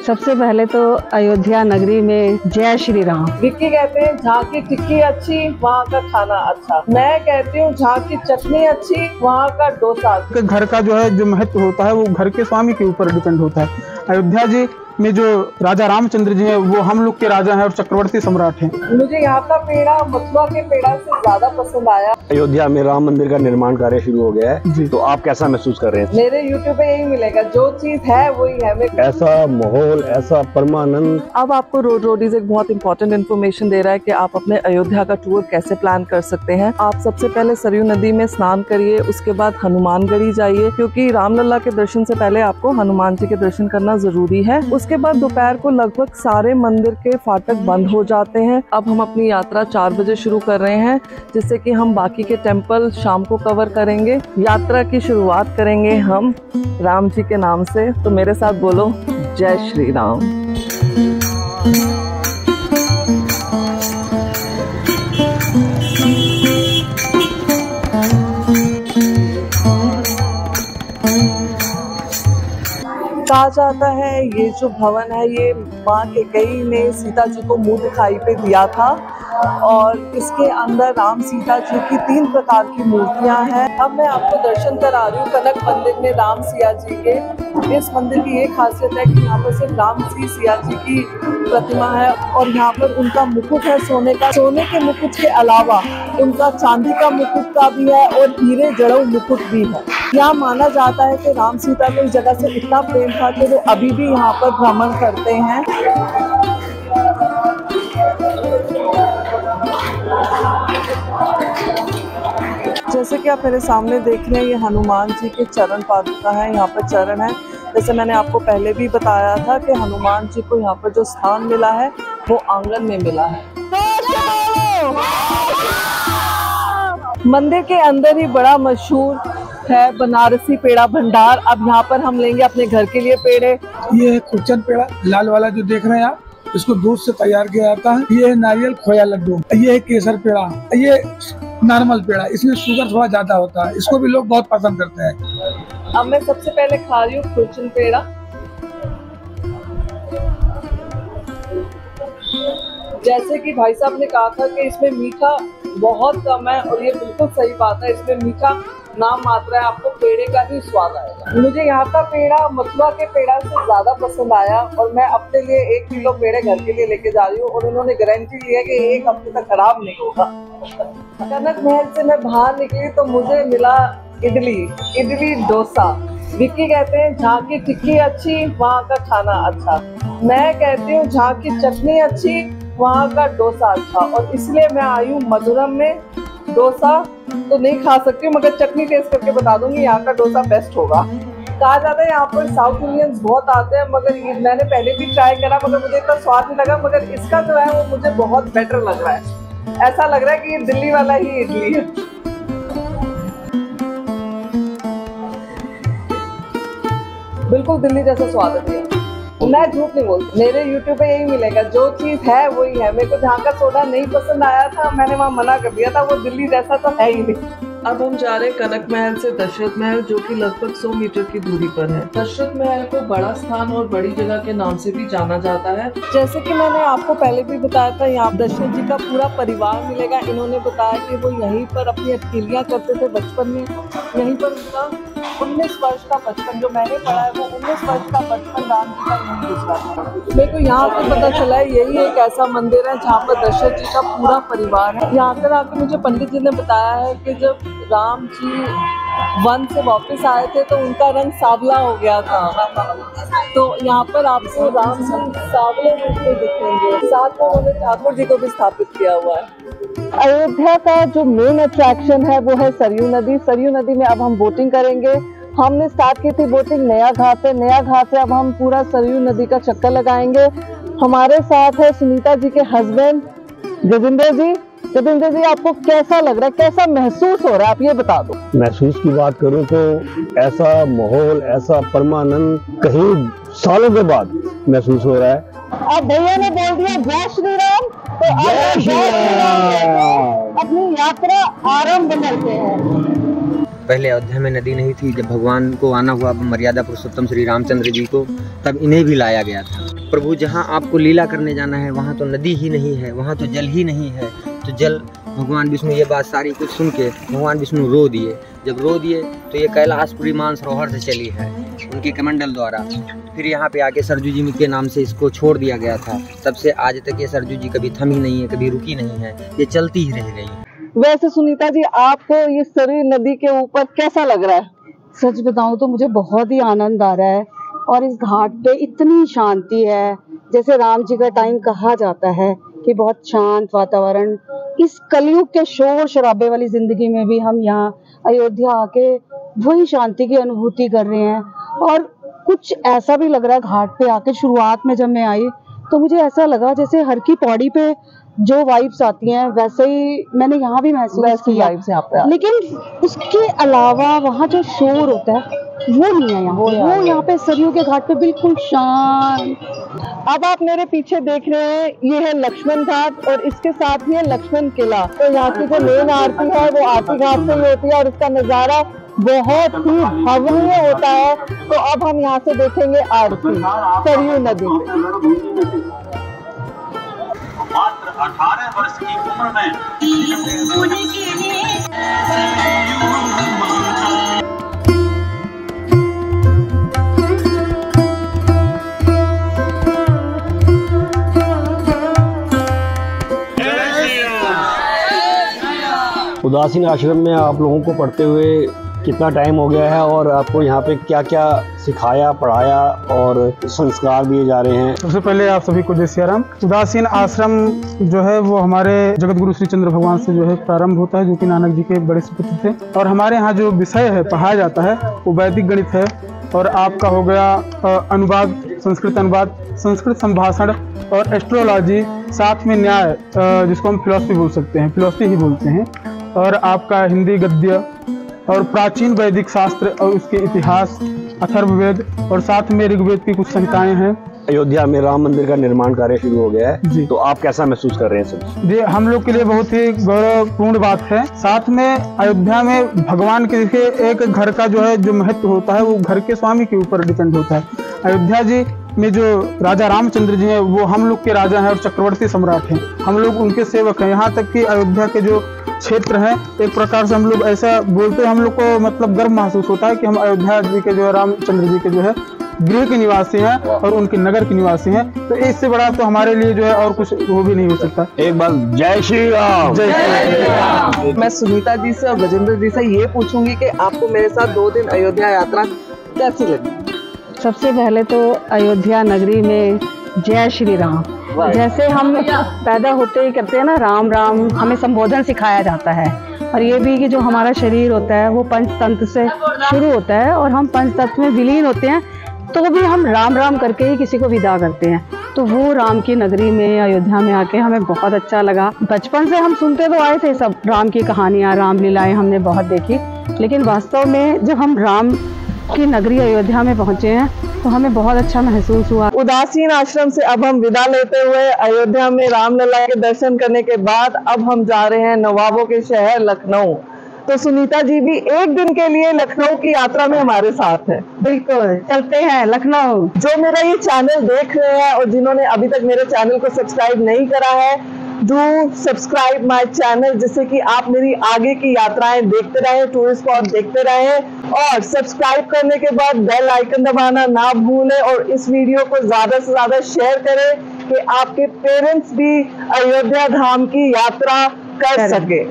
सबसे पहले तो अयोध्या नगरी में जय श्री राम। विक्की कहते हैं जहाँ की टिक्की अच्छी वहाँ का खाना अच्छा। मैं कहती हूँ जहाँ की चटनी अच्छी वहाँ का डोसा। घर का जो है जो महत्व होता है वो घर के स्वामी के ऊपर डिपेंड होता है। अयोध्या जी में जो राजा रामचंद्र जी हैं वो हम लोग के राजा हैं और चक्रवर्ती सम्राट हैं। मुझे यहाँ का पेड़ा मथुरा के पेड़ा से ज्यादा पसंद आया। अयोध्या में राम मंदिर का निर्माण कार्य शुरू हो गया है, तो आप कैसा महसूस कर रहे हैं? मेरे YouTube पे यही मिलेगा, जो चीज है वही है। ऐसा माहौल, ऐसा परमानंद। अब आपको रोड रोडीज एक बहुत इंपॉर्टेंट इन्फॉर्मेशन दे रहा है कि आप अपने अयोध्या का टूर कैसे प्लान कर सकते हैं। आप सबसे पहले सरयू नदी में स्नान करिए, उसके बाद हनुमानगढ़ी जाइए, क्योंकि रामलला के दर्शन से पहले आपको हनुमान जी के दर्शन करना जरूरी है। उसके बाद दोपहर को लगभग सारे मंदिर के फाटक बंद हो जाते हैं। अब हम अपनी यात्रा 4 बजे शुरू कर रहे हैं, जिससे कि हम बाकी के टेम्पल शाम को कवर करेंगे। यात्रा की शुरुआत करेंगे हम राम जी के नाम से, तो मेरे साथ बोलो जय श्री राम। कहा जाता है ये जो भवन है ये माँ कैकेयी ने सीता जी को मुंह दिखाई पे दिया था, और इसके अंदर राम सीता जी की 3 प्रकार की मूर्तियां हैं। अब मैं आपको दर्शन करा रही हूँ कनक मंदिर में राम सिया जी के। इस मंदिर की ये खासियत है कि यहाँ पर सिर्फ राम सिया जी की प्रतिमा है, और यहाँ पर उनका मुकुट है सोने का। सोने के मुकुट के अलावा उनका चांदी का मुकुट का भी है और हीरे जड़ों मुकुट भी है। यहाँ माना जाता है कि राम सीता को इस जगह से इतना प्रेम था कि वो अभी भी यहाँ पर भ्रमण करते हैं। जैसे कि आप मेरे सामने देख रहे हैं, ये हनुमान जी के चरण पादुका है। यहाँ पर चरण है। जैसे मैंने आपको पहले भी बताया था कि हनुमान जी को यहाँ पर जो स्थान मिला है वो आंगन में मिला है। मंदिर के अंदर ही बड़ा मशहूर है बनारसी पेड़ा भंडार। अब यहाँ पर हम लेंगे अपने घर के लिए पेड़े। ये है खुरचन पेड़ा, लाल वाला जो देख रहे हैं आप, इसको दूध से तैयार किया जाता है। ये है नारियल खोया लड्डू, ये है केसर पेड़ा, ये नॉर्मल पेड़ा, इसमें शुगर थोड़ा ज्यादा होता है, इसको भी लोग बहुत पसंद करते हैं। अब मैं सबसे पहले खा रही हूँ खुरचन पेड़ा। जैसे कि भाई साहब ने कहा था कि इसमें मीठा बहुत कम है, और ये बिल्कुल सही बात है। इसमें मीठा नाम मात्रा है, आपको पेड़े का ही स्वाद आएगा। मुझे यहाँ का पेड़ा मथुरा के पेड़ा से ज्यादा पसंद आया, और मैं अपने लिए 1 किलो पेड़े घर के लिए लेके जा रही हूँ, और उन्होंने गारंटी ली है कि 1 हफ्ते तक खराब नहीं होगा। कनक महल से मैं बाहर निकली तो मुझे मिला इडली डोसा। विक्की कहते हैं जहाँ की टिक्की अच्छी वहाँ का खाना अच्छा। मैं कहती हूँ जहाँ की चटनी अच्छी वहाँ का डोसा अच्छा, और इसलिए मैं आई हूँ मधुरम में। डोसा तो नहीं खा सकती हूँ, मगर चटनी टेस्ट करके बता दूंगी यहाँ का डोसा बेस्ट होगा। कहा जाता है यहाँ पर साउथ इंडियंस बहुत आते हैं, मगर मैंने पहले भी ट्राई करा, मगर मुझे इतना स्वाद नहीं लगा। मगर इसका जो है वो मुझे बहुत बेटर लग रहा है। ऐसा लग रहा है कि ये दिल्ली वाला ही इडली है। बिल्कुल दिल्ली जैसा स्वाद है। मैं झूठ नहीं बोलती, मेरे YouTube पे यही मिलेगा, जो चीज है वही है। मेरे को जहाँ का सोडा नहीं पसंद आया था मैंने वहाँ मना कर दिया था, वो दिल्ली जैसा तो है ही नहीं। अब हम जा रहे हैं कनक महल से दशरथ महल, जो कि लगभग 100 मीटर की दूरी पर है। दशरथ महल को बड़ा स्थान और बड़ी जगह के नाम से भी जाना जाता है। जैसे कि मैंने आपको पहले भी बताया था, यहाँ दशरथ जी का पूरा परिवार मिलेगा। इन्होंने बताया कि वो यहीं पर अपनी अटकेलियाँ करते थे बचपन में। यहीं पर उनका 19 वर्ष का बचपन, जो मैंने पढ़ा है वो 19 वर्ष का बचपन राम जी का यही गुजरा था। मेरे को यहाँ पे पता चला है यही एक ऐसा मंदिर है जहाँ पर दशरथ जी का पूरा परिवार है। यहाँ पर आकर मुझे पंडित जी ने बताया है कि जब राम जी वन से वापस आए थे तो उनका रंग सांवला हो गया था, तो यहाँ पर आपको राम जी सांवले रूप में दिखेंगे। साथ में उन्होंने ठाकुर जी को भी स्थापित किया हुआ है। अयोध्या का जो मेन अट्रैक्शन है वो है सरयू नदी। सरयू नदी में अब हम बोटिंग करेंगे। हमने स्टार्ट की थी बोटिंग नया घाट से। नया घाट से अब हम पूरा सरयू नदी का चक्कर लगाएंगे। हमारे साथ है सुनीता जी के हस्बैंड जोगिंदर जी। जोगिंदर जी, आपको कैसा लग रहा है, कैसा महसूस हो रहा है, आप ये बता दो। महसूस की बात करूं तो ऐसा माहौल, ऐसा परमानंद कहीं सालों के बाद महसूस हो रहा है। अब भैया ने बोल दिया जय श्री राम, तो जय श्री राम अपनी यात्रा आरंभ करते हैं। पहले अयोध्या में नदी नहीं थी। जब भगवान को आना हुआ मर्यादा पुरुषोत्तम श्री रामचंद्र जी को, तब इन्हें भी लाया गया था। प्रभु जहाँ आपको लीला करने जाना है वहाँ तो नदी ही नहीं है, वहाँ तो जल ही नहीं है। तो जल भगवान विष्णु ये बात सारी कुछ सुन के भगवान विष्णु रो दिए। जब रो दिए तो ये कैलाशपुरी मानसरोवर से चली है उनकी कमंडल द्वारा। फिर यहाँ पे आके सरजू जी के नाम से इसको छोड़ दिया गया था। तब से आज तक ये सरजू जी कभी थमी नहीं है, कभी रुकी नहीं है, ये चलती ही रह गई। वैसे सुनीता जी, आपको ये सरयू नदी के ऊपर कैसा लग रहा है? सच बताऊं तो मुझे बहुत ही आनंद आ रहा है और इस घाट पे इतनी शांति है। जैसे राम जी का टाइम कहा जाता है कि बहुत शांत वातावरण, इस कलयुग के शोर शराबे वाली जिंदगी में भी हम यहाँ अयोध्या आके वही शांति की अनुभूति कर रहे हैं। और कुछ ऐसा भी लग रहा है घाट पे आके, शुरुआत में जब मैं आई तो मुझे ऐसा लगा जैसे हर की पौड़ी पे जो वाइब्स आती हैं वैसे ही मैंने यहाँ भी महसूस किया। लेकिन उसके अलावा वहाँ जो शोर होता है वो नहीं है यहाँ। वो यहाँ पे सरयू के घाट पे बिल्कुल शांत। अब आप मेरे पीछे देख रहे हैं, ये है लक्ष्मण घाट और इसके साथ ही है लक्ष्मण किला। तो यहाँ की जो मेन आरती है वो आरती घाट से ही होती है और इसका नजारा बहुत ही भव्य होता है। तो अब हम यहाँ से देखेंगे आरती सरयू नदी पे। मात्र 18 वर्ष की उम्र में उदासीन आश्रम में आप लोगों को पढ़ते हुए कितना टाइम हो गया है और आपको यहाँ पे क्या क्या सिखाया पढ़ाया और संस्कार दिए जा रहे हैं? सबसे पहले आप सभी को जय सिया राम। उदासीन आश्रम जो है वो हमारे जगत गुरु श्री चंद्र भगवान से जो है प्रारंभ होता है, जो कि नानक जी के बड़े सुपुत्र थे। और हमारे यहाँ जो विषय है पढ़ाया जाता है वो वैदिक गणित है और आपका हो गया अनुवाद, संस्कृत अनुवाद, संस्कृत संभाषण और एस्ट्रोलॉजी, साथ में न्याय जिसको हम फिलॉसफी बोल सकते हैं, फिलॉसफी ही बोलते हैं, और आपका हिंदी गद्य और प्राचीन वैदिक शास्त्र और उसके इतिहास, अथर्ववेद और साथ में ऋग्वेद की कुछ संहिताएं हैं। अयोध्या में राम मंदिर का निर्माण कार्य शुरू हो गया है जी। तो आप कैसा महसूस कर रहे हैं सर? जी, हम लोग के लिए बहुत ही गौरवपूर्ण बात है। साथ में अयोध्या में भगवान के एक घर का जो है जो महत्व होता है वो घर के स्वामी के ऊपर डिपेंड होता है। अयोध्या जी में जो राजा रामचंद्र जी हैं वो हम लोग के राजा हैं और चक्रवर्ती सम्राट हैं, हम लोग उनके सेवक हैं। यहाँ तक कि अयोध्या के जो क्षेत्र है एक प्रकार से हम लोग ऐसा बोलते हैं, हम लोग को मतलब गर्व महसूस होता है कि हम अयोध्या जी के जो है रामचंद्र जी के जो है गृह के निवासी हैं और उनके नगर के निवासी हैं। तो इससे बड़ा तो हमारे लिए जो है और कुछ वो भी नहीं हो सकता। एक बार जय श्री राम। जय श्री राम। मैं सुनीता जी से और गजेंद्र जी से ये पूछूंगी कि आपको मेरे साथ 2 दिन अयोध्या यात्रा कैसी लगी? सबसे पहले तो अयोध्या नगरी में जय श्री राम, जैसे हम पैदा होते ही करते हैं ना राम राम, हमें संबोधन सिखाया जाता है। और ये भी कि जो हमारा शरीर होता है वो पंचतंत्र से शुरू होता है और हम पंचतत्व में विलीन होते हैं, तो भी हम राम राम करके ही किसी को विदा करते हैं। तो वो राम की नगरी में अयोध्या में आके हमें बहुत अच्छा लगा। बचपन से हम सुनते तो आए थे सब राम की कहानियाँ, रामलीलाएं हमने बहुत देखी, लेकिन वास्तव में जब हम राम की नगरी अयोध्या में पहुंचे हैं तो हमें बहुत अच्छा महसूस हुआ। उदासीन आश्रम से अब हम विदा लेते हुए अयोध्या में रामलला के दर्शन करने के बाद अब हम जा रहे हैं नवाबों के शहर लखनऊ। तो सुनीता जी भी एक दिन के लिए लखनऊ की यात्रा में हमारे साथ है। बिल्कुल, चलते हैं लखनऊ। जो मेरा ये चैनल देख रहे हैं और जिन्होंने अभी तक मेरे चैनल को सब्सक्राइब नहीं करा है, डू सब्सक्राइब माय चैनल, जिससे कि आप मेरी आगे की यात्राएं देखते रहें, टूरिस्ट स्पॉट देखते रहें। और सब्सक्राइब करने के बाद बेल आइकन दबाना ना भूलें और इस वीडियो को ज्यादा से ज्यादा शेयर करें कि आपके पेरेंट्स भी अयोध्या धाम की यात्रा कर सके।